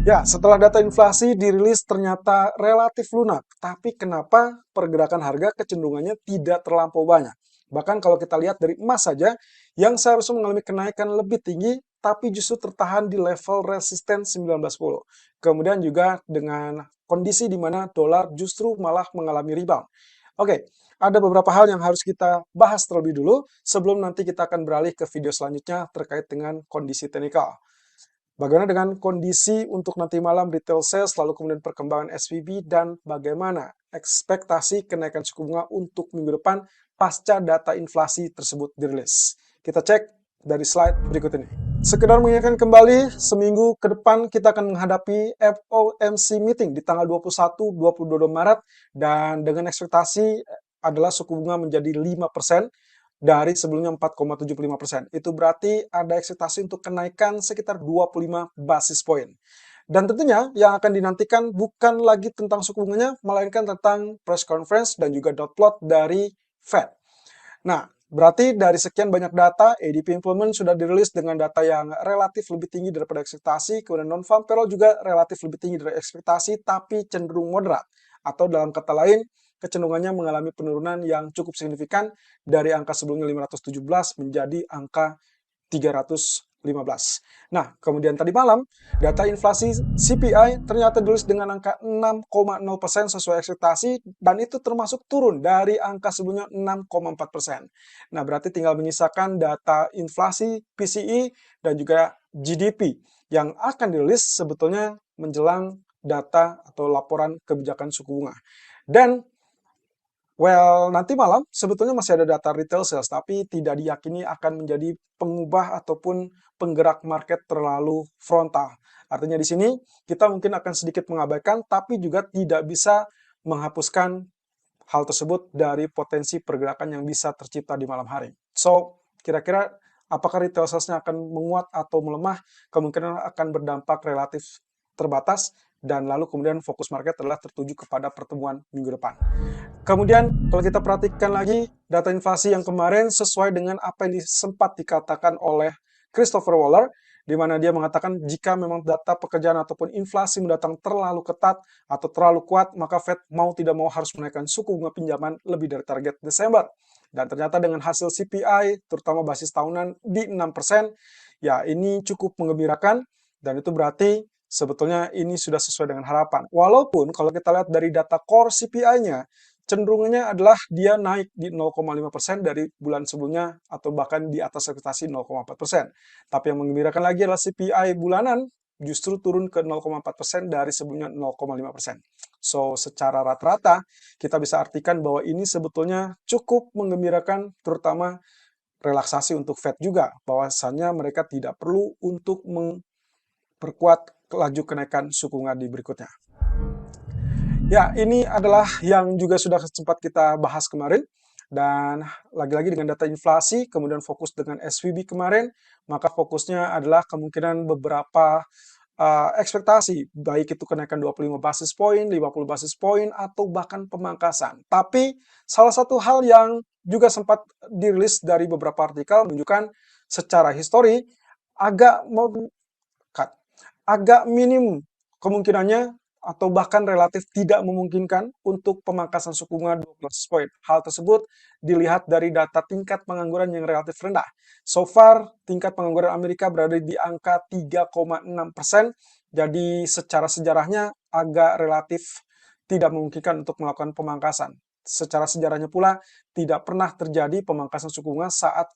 Ya, setelah data inflasi dirilis ternyata relatif lunak, tapi kenapa pergerakan harga kecenderungannya tidak terlampau banyak? Bahkan kalau kita lihat dari emas saja, yang seharusnya mengalami kenaikan lebih tinggi, tapi justru tertahan di level resisten 1910. Kemudian juga dengan kondisi di mana dolar justru malah mengalami rebound. Oke, ada beberapa hal yang harus kita bahas terlebih dulu sebelum nanti kita akan beralih ke video selanjutnya terkait dengan kondisi teknikal. Bagaimana dengan kondisi untuk nanti malam retail sales, lalu kemudian perkembangan SVB, dan bagaimana ekspektasi kenaikan suku bunga untuk minggu depan pasca data inflasi tersebut dirilis. Kita cek dari slide berikut ini. Sekedar mengingatkan kembali, seminggu ke depan kita akan menghadapi FOMC meeting di tanggal 21-22 Maret, dan dengan ekspektasi adalah suku bunga menjadi 5%, dari sebelumnya 4,75%. Itu berarti ada ekspektasi untuk kenaikan sekitar 25 basis point. Dan tentunya yang akan dinantikan bukan lagi tentang suku bunganya, melainkan tentang press conference dan juga dot plot dari Fed. Nah, berarti dari sekian banyak data, ADP employment sudah dirilis dengan data yang relatif lebih tinggi daripada ekspektasi, kemudian non-farm payroll juga relatif lebih tinggi dari ekspektasi, tapi cenderung moderat. Atau dalam kata lain, kecenderungannya mengalami penurunan yang cukup signifikan dari angka sebelumnya 517 menjadi angka 315. Nah, kemudian tadi malam, data inflasi CPI ternyata dirilis dengan angka 6,0% sesuai ekspektasi, dan itu termasuk turun dari angka sebelumnya 6,4%. Nah, berarti tinggal menyisakan data inflasi PCE dan juga GDP yang akan dirilis sebetulnya menjelang data atau laporan kebijakan suku bunga. Dan nanti malam sebetulnya masih ada data retail sales, tapi tidak diyakini akan menjadi pengubah ataupun penggerak market terlalu frontal. Artinya di sini kita mungkin akan sedikit mengabaikan, tapi juga tidak bisa menghapuskan hal tersebut dari potensi pergerakan yang bisa tercipta di malam hari. So, kira-kira apakah retail sales-nya akan menguat atau melemah? Kemungkinan akan berdampak relatif terbatas, dan lalu kemudian fokus market adalah tertuju kepada pertemuan minggu depan. Kemudian kalau kita perhatikan lagi data inflasi yang kemarin sesuai dengan apa yang sempat dikatakan oleh Christopher Waller, di mana dia mengatakan jika memang data pekerjaan ataupun inflasi mendatang terlalu ketat atau terlalu kuat, maka Fed mau tidak mau harus menaikkan suku bunga pinjaman lebih dari target Desember. Dan ternyata dengan hasil CPI, terutama basis tahunan di 6%, ya ini cukup menggembirakan, dan itu berarti sebetulnya ini sudah sesuai dengan harapan. Walaupun kalau kita lihat dari data core CPI-nya, cenderungannya adalah dia naik di 0,5% dari bulan sebelumnya atau bahkan di atas ekspektasi 0,4%. Tapi yang menggembirakan lagi adalah CPI bulanan justru turun ke 0,4% dari sebelumnya 0,5%. So, secara rata-rata kita bisa artikan bahwa ini sebetulnya cukup menggembirakan, terutama relaksasi untuk Fed juga, bahwasannya mereka tidak perlu untuk memperkuat laju kenaikan suku bunga di berikutnya. Ya, ini adalah yang juga sudah sempat kita bahas kemarin. Dan lagi-lagi dengan data inflasi, kemudian fokus dengan SVB kemarin, maka fokusnya adalah kemungkinan beberapa ekspektasi, baik itu kenaikan 25 basis point, 50 basis point, atau bahkan pemangkasan. Tapi salah satu hal yang juga sempat dirilis dari beberapa artikel menunjukkan secara histori agak agak minim kemungkinannya atau bahkan relatif tidak memungkinkan untuk pemangkasan suku bunga 20 basis point. Hal tersebut dilihat dari data tingkat pengangguran yang relatif rendah. So far, tingkat pengangguran Amerika berada di angka 3,6%, jadi secara sejarahnya agak relatif tidak memungkinkan untuk melakukan pemangkasan. Secara sejarahnya pula, tidak pernah terjadi pemangkasan suku bunga saat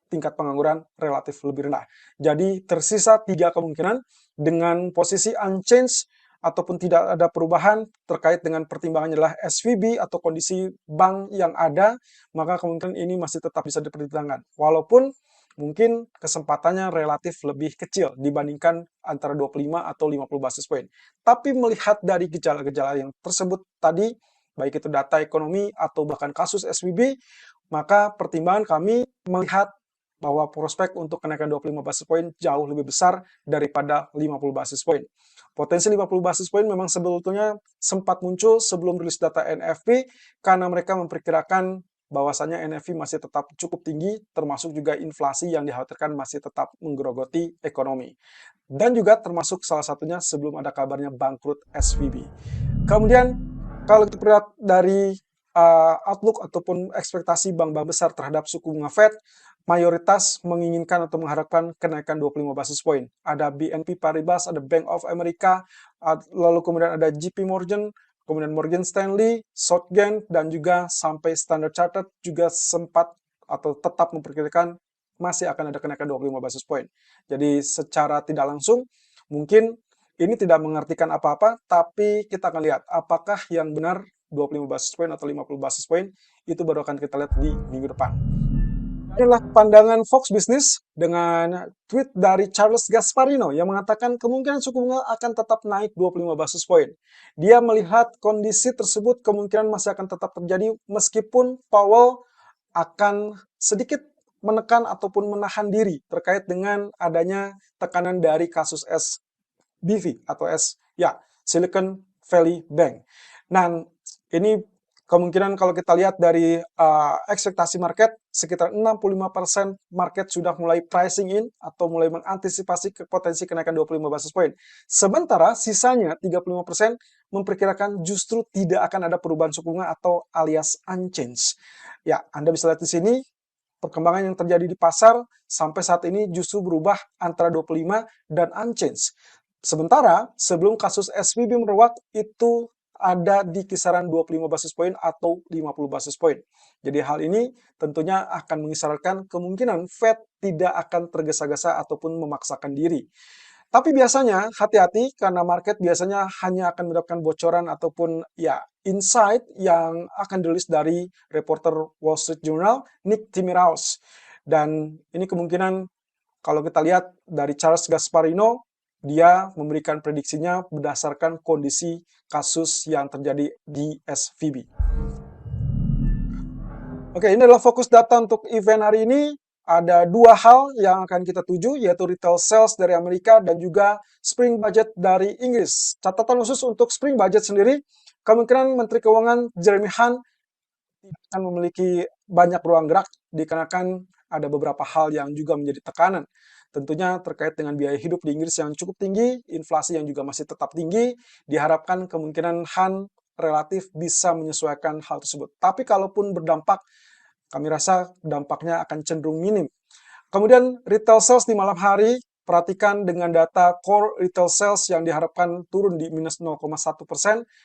tingkat pengangguran relatif lebih rendah. Jadi tersisa 3 kemungkinan dengan posisi unchanged ataupun tidak ada perubahan terkait dengan pertimbangannya adalah SVB atau kondisi bank yang ada, maka kemungkinan ini masih tetap bisa dipertimbangkan. Walaupun mungkin kesempatannya relatif lebih kecil dibandingkan antara 25 atau 50 basis point. Tapi melihat dari gejala-gejala yang tersebut tadi, baik itu data ekonomi atau bahkan kasus SVB, maka pertimbangan kami melihat bahwa prospek untuk kenaikan 25 basis point jauh lebih besar daripada 50 basis point. Potensi 50 basis point memang sebetulnya sempat muncul sebelum rilis data NFP karena mereka memperkirakan bahwasanya NFP masih tetap cukup tinggi, termasuk juga inflasi yang dikhawatirkan masih tetap menggerogoti ekonomi. Dan juga termasuk salah satunya sebelum ada kabarnya bangkrut SVB. Kemudian, kalau kita lihat dari outlook ataupun ekspektasi bank-bank besar terhadap suku bunga Fed, mayoritas menginginkan atau mengharapkan kenaikan 25 basis point. Ada BNP Paribas, ada Bank of America, lalu kemudian ada JP Morgan, kemudian Morgan Stanley, Southgate, dan juga sampai Standard Chartered juga sempat atau tetap memperkirakan masih akan ada kenaikan 25 basis point. Jadi secara tidak langsung, mungkin ini tidak mengartikan apa-apa, tapi kita akan lihat apakah yang benar 25 basis point atau 50 basis point, itu baru akan kita lihat di minggu depan. Inilah pandangan Fox Business dengan tweet dari Charles Gasparino yang mengatakan kemungkinan suku bunga akan tetap naik 25 basis point. Dia melihat kondisi tersebut kemungkinan masih akan tetap terjadi meskipun Powell akan sedikit menekan ataupun menahan diri terkait dengan adanya tekanan dari kasus SBV atau Silicon Valley Bank. Nah, ini kemungkinan kalau kita lihat dari ekspektasi market, sekitar 65% market sudah mulai pricing in atau mulai mengantisipasi potensi kenaikan 25 basis point. Sementara sisanya 35% memperkirakan justru tidak akan ada perubahan suku bunga atau alias unchanged. Ya, Anda bisa lihat di sini perkembangan yang terjadi di pasar sampai saat ini justru berubah antara 25 dan unchanged. Sementara sebelum kasus SVB meruat itu ada di kisaran 25 basis point atau 50 basis point. Jadi hal ini tentunya akan mengisyaratkan kemungkinan Fed tidak akan tergesa-gesa ataupun memaksakan diri. Tapi biasanya hati-hati karena market biasanya hanya akan mendapatkan bocoran ataupun insight yang akan dirilis dari reporter Wall Street Journal, Nick Timiraos. Dan ini kemungkinan kalau kita lihat dari Charles Gasparino, dia memberikan prediksinya berdasarkan kondisi kasus yang terjadi di SVB. Oke, ini adalah fokus data untuk event hari ini. Ada dua hal yang akan kita tuju, yaitu retail sales dari Amerika dan juga spring budget dari Inggris. Catatan khusus untuk spring budget sendiri, kemungkinan Menteri Keuangan Jeremy Hunt akan memiliki banyak ruang gerak dikarenakan ada beberapa hal yang juga menjadi tekanan. Tentunya terkait dengan biaya hidup di Inggris yang cukup tinggi, inflasi yang juga masih tetap tinggi, diharapkan kemungkinan Han relatif bisa menyesuaikan hal tersebut. Tapi kalaupun berdampak, kami rasa dampaknya akan cenderung minim. Kemudian retail sales di malam hari, perhatikan dengan data core retail sales yang diharapkan turun di minus 0,1%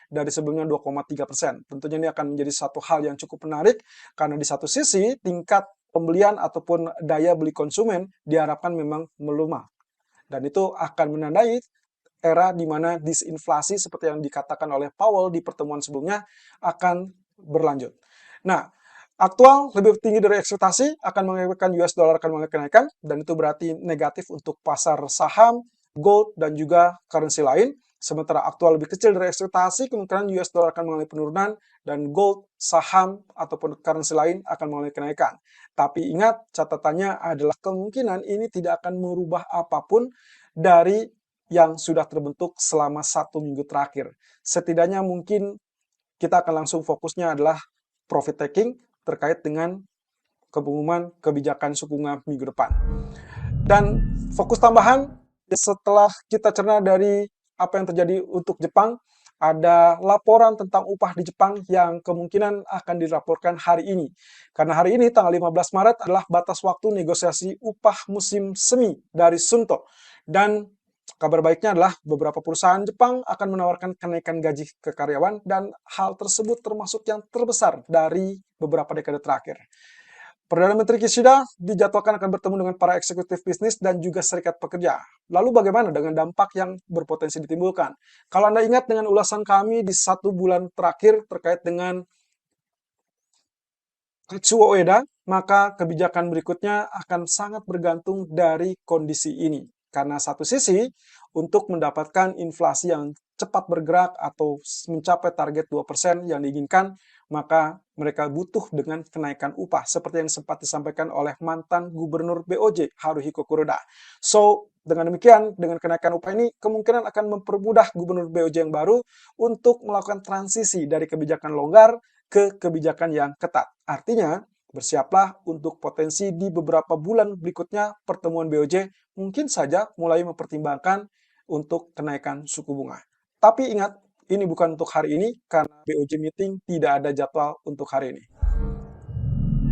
dari sebelumnya 2,3%. Tentunya ini akan menjadi satu hal yang cukup menarik karena di satu sisi tingkat pembelian ataupun daya beli konsumen diharapkan memang melemah. Dan itu akan menandai era di mana disinflasi seperti yang dikatakan oleh Powell di pertemuan sebelumnya akan berlanjut. Nah, aktual lebih tinggi dari ekspektasi akan mengakibatkan US dollar akan mengalami kenaikan dan itu berarti negatif untuk pasar saham, gold, dan juga currency lain. Sementara aktual lebih kecil dari ekspektasi, kemungkinan US dollar akan mengalami penurunan dan gold, saham, ataupun currency lain akan mengalami kenaikan. Tapi ingat, catatannya adalah kemungkinan ini tidak akan merubah apapun dari yang sudah terbentuk selama 1 minggu terakhir. Setidaknya mungkin kita akan langsung fokusnya adalah profit taking terkait dengan pengumuman kebijakan suku bunga minggu depan. Dan fokus tambahan, setelah kita cerna dari apa yang terjadi untuk Jepang, ada laporan tentang upah di Jepang yang kemungkinan akan dilaporkan hari ini. Karena hari ini, tanggal 15 Maret, adalah batas waktu negosiasi upah musim semi dari Sunto. Dan kabar baiknya adalah beberapa perusahaan Jepang akan menawarkan kenaikan gaji ke karyawan dan hal tersebut termasuk yang terbesar dari beberapa dekade terakhir. Perdana Menteri Kishida dijadwalkan akan bertemu dengan para eksekutif bisnis dan juga serikat pekerja. Lalu bagaimana dengan dampak yang berpotensi ditimbulkan? Kalau Anda ingat dengan ulasan kami di 1 bulan terakhir terkait dengan Katsuo Ueda, maka kebijakan berikutnya akan sangat bergantung dari kondisi ini. Karena satu sisi, untuk mendapatkan inflasi yang cepat bergerak atau mencapai target 2% yang diinginkan, maka mereka butuh dengan kenaikan upah, seperti yang sempat disampaikan oleh mantan Gubernur BOJ, Haruhiko Kuroda. So, dengan demikian, dengan kenaikan upah ini, kemungkinan akan mempermudah Gubernur BOJ yang baru untuk melakukan transisi dari kebijakan longgar ke kebijakan yang ketat. Artinya, bersiaplah untuk potensi di beberapa bulan berikutnya pertemuan BOJ mungkin saja mulai mempertimbangkan untuk kenaikan suku bunga. Tapi ingat, ini bukan untuk hari ini karena BOJ meeting tidak ada jadwal untuk hari ini.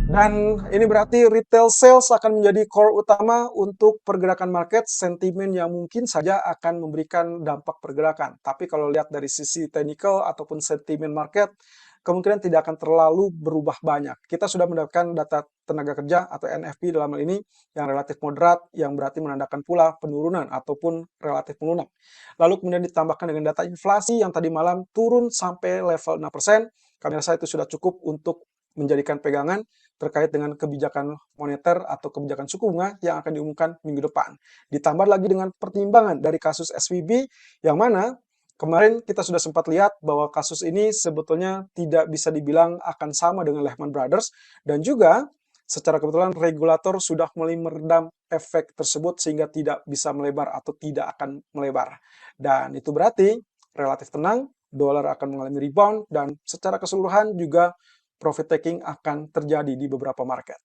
Dan ini berarti retail sales akan menjadi core utama untuk pergerakan market, sentimen yang mungkin saja akan memberikan dampak pergerakan. Tapi kalau lihat dari sisi technical ataupun sentimen market, kemungkinan tidak akan terlalu berubah banyak. Kita sudah mendapatkan data tenaga kerja atau NFP dalam hal ini yang relatif moderat, yang berarti menandakan pula penurunan ataupun relatif melunak. Lalu kemudian ditambahkan dengan data inflasi yang tadi malam turun sampai level 6%. Kami rasa itu sudah cukup untuk menjadikan pegangan terkait dengan kebijakan moneter atau kebijakan suku bunga yang akan diumumkan minggu depan. Ditambah lagi dengan pertimbangan dari kasus SVB yang mana kemarin kita sudah sempat lihat bahwa kasus ini sebetulnya tidak bisa dibilang akan sama dengan Lehman Brothers dan juga secara kebetulan regulator sudah mulai meredam efek tersebut sehingga tidak bisa melebar atau tidak akan melebar. Dan itu berarti relatif tenang, dolar akan mengalami rebound dan secara keseluruhan juga profit taking akan terjadi di beberapa market.